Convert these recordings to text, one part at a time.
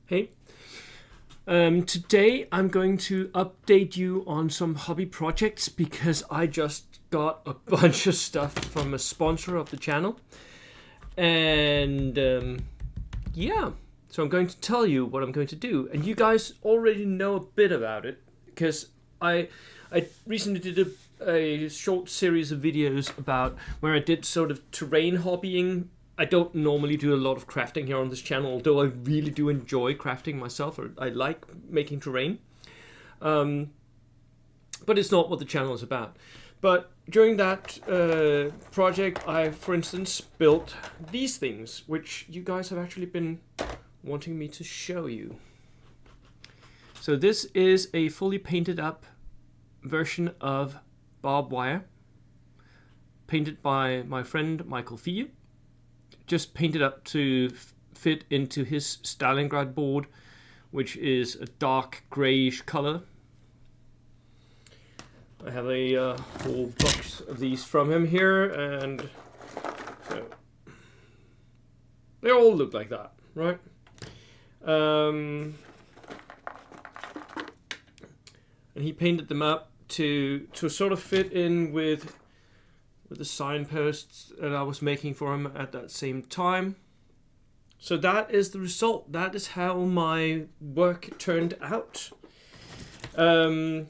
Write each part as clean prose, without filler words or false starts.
Hey, today I'm going to update you on some hobby projects because I just got a bunch of stuff from a sponsor of the channel. And yeah, so I'm going to tell you what I'm going to do. And you guys already know a bit about it because I recently did a short series of videos about where I did sort of terrain hobbying. I don't normally do a lot of crafting here on this channel, although I really do enjoy crafting myself, or I like making terrain. But it's not what the channel is about. But during that project, I, for instance, built these things, which you guys have actually been wanting me to show you. So this is a fully painted up version of barbed wire, painted by my friend Michael Fie. Just painted up to fit into his Stalingrad board, which is a dark greyish color. I have a whole box of these from him here, and so they all look like that, right? And he painted them up to sort of fit in with the signposts that I was making for him at that same time. So that is the result. That is how my work turned out. But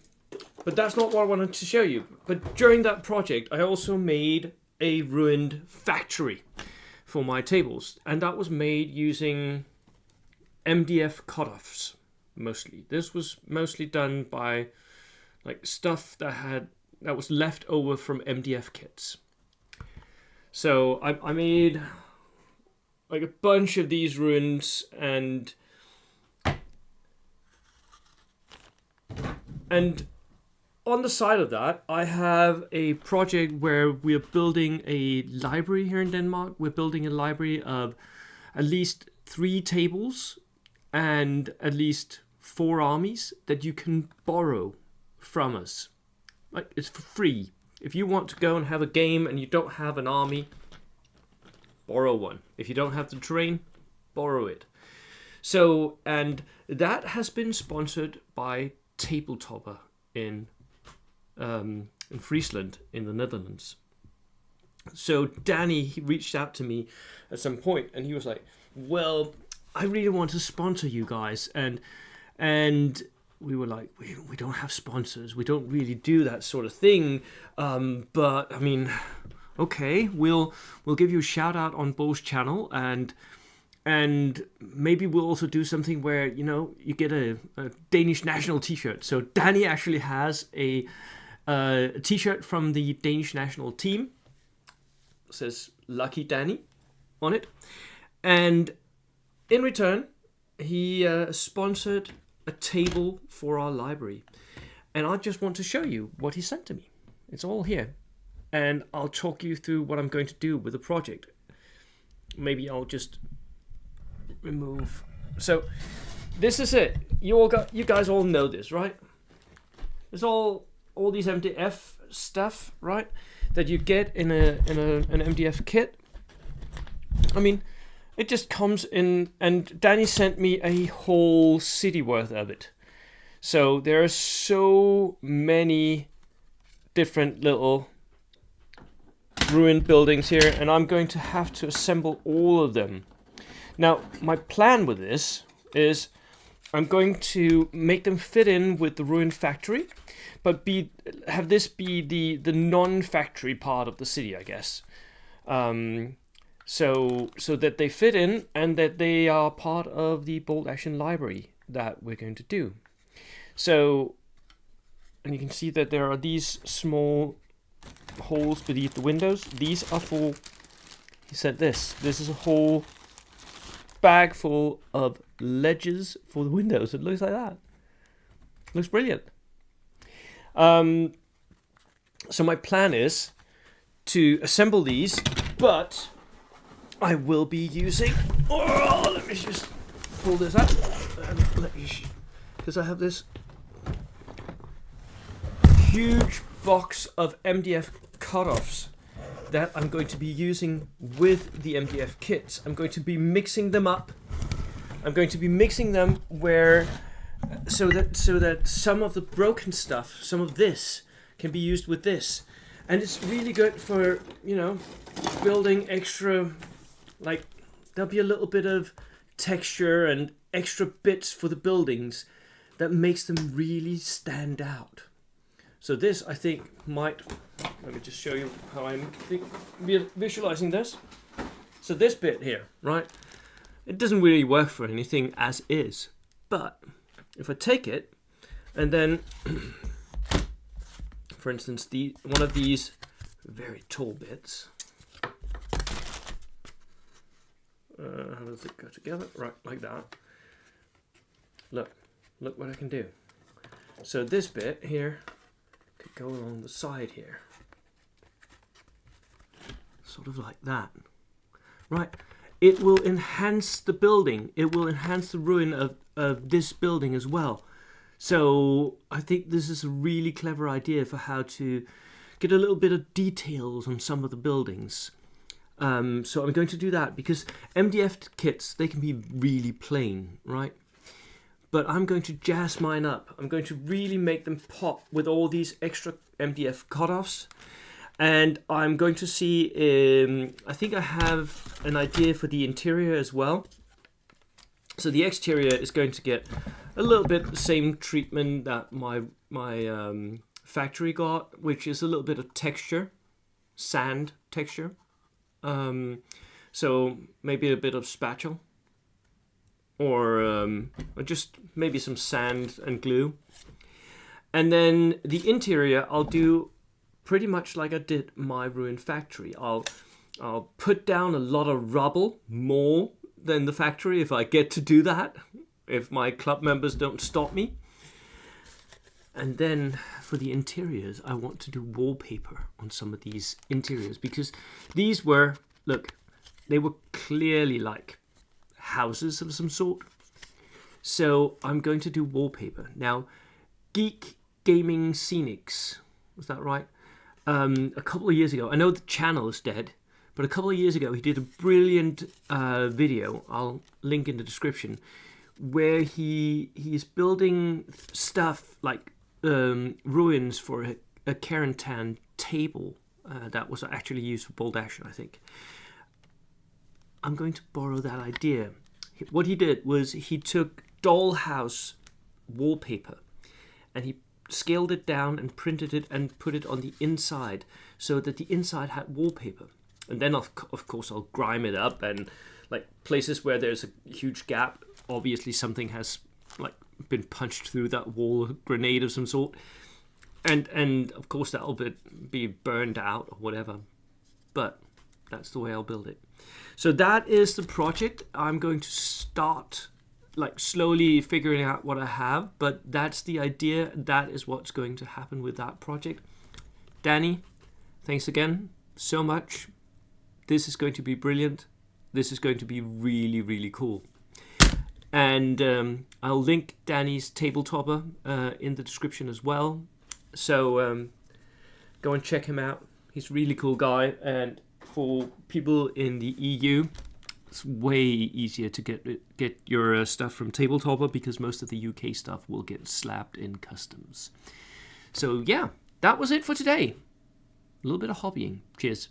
that's not what I wanted to show you. But during that project, I also made a ruined factory for my tables. And that was made using MDF cutoffs, mostly. This was mostly done by like stuff that was left over from MDF kits. So I made like a bunch of these ruins, and on the side of that, I have a project where we're building a library here in Denmark. We're building a library of at least 3 tables and at least 4 armies that you can borrow from us. Like, it's for free. If you want to go and have a game and you don't have an army, borrow one. If you don't have the terrain, borrow it. So, and that has been sponsored by Tabletopper in Friesland, in the Netherlands. So Danny, he reached out to me at some point, and he was like, "Well, I really want to sponsor you guys," and we were like, we don't have sponsors. We don't really do that sort of thing. But I mean, okay, we'll give you a shout out on Bo's channel, and maybe we'll also do something where, you know, you get a Danish national t-shirt. So Danny actually has a t-shirt from the Danish national team. It says "Lucky Danny" on it. And in return, he sponsored a table for our library, and I just want to show you what he sent to me. It's all here, and I'll talk you through what I'm going to do with the project. Maybe I'll just remove. So this is it. You guys all know this, right? It's all these MDF stuff, right? That you get in an MDF kit. I mean, it just comes in, and Danny sent me a whole city worth of it. So there are so many different little ruined buildings here, and I'm going to have to assemble all of them. Now, my plan with this is I'm going to make them fit in with the ruined factory, but have this be the non-factory part of the city, I guess. So that they fit in and that they are part of the bolt action library that we're going to do. So, and you can see that there are these small holes beneath the windows. These are for, he said this is a whole bag full of ledges for the windows. It looks like that. It looks brilliant. So my plan is to assemble these, but I will be using, let me just pull this out, because I have this huge box of MDF cutoffs that I'm going to be using with the MDF kits. I'm going to be mixing them up I'm going to be mixing them where so that some of the broken stuff, some of this, can be used with this, and it's really good for, you know, building extra. Like, there'll be a little bit of texture and extra bits for the buildings that makes them really stand out. So this, I think, might, let me just show you how I'm visualizing this. So this bit here, right, it doesn't really work for anything as is, but if I take it and then, for instance, one of these very tall bits, how does it go together? Right, like that. Look what I can do. So this bit here could go along the side here. Sort of like that. Right. It will enhance the building. It will enhance the ruin of this building as well. So I think this is a really clever idea for how to get a little bit of details on some of the buildings. So I'm going to do that because MDF kits, they can be really plain, right? But I'm going to jazz mine up. I'm going to really make them pop with all these extra MDF cutoffs. And I'm going to see, I think I have an idea for the interior as well. So the exterior is going to get a little bit the same treatment that my factory got, which is a little bit of texture, sand texture. So maybe a bit of spatula. Or just maybe some sand and glue. And then the interior, I'll do pretty much like I did my ruined factory. I'll put down a lot of rubble, more than the factory if I get to do that, if my club members don't stop me. And then for the interiors, I want to do wallpaper on some of these interiors because these were, look, they were clearly like houses of some sort. So I'm going to do wallpaper. Now, Geek Gaming Scenics, was that right? A couple of years ago, I know the channel is dead, but a couple of years ago he did a brilliant video, I'll link in the description, where he is building stuff like ruins for a Carentan table that was actually used for Bold Action, I think. I'm going to borrow that idea. What he did was he took dollhouse wallpaper and he scaled it down and printed it and put it on the inside so that the inside had wallpaper. And then of course I'll grime it up, and like places where there's a huge gap, obviously something has like been punched through that wall, a grenade of some sort, and of course that'll be burned out or whatever, but that's the way I'll build it. So that is the project. I'm going to start like slowly figuring out what I have, but that's the idea. That is what's going to happen with that project. Danny, thanks again so much. This is going to be brilliant. This is going to be really, really cool. And I'll link Danny's Tabletopper in the description as well. So go and check him out. He's a really cool guy, and for people in the EU, it's way easier to get your stuff from Tabletopper because most of the UK stuff will get slapped in customs. So yeah, that was it for today. A little bit of hobbying. Cheers.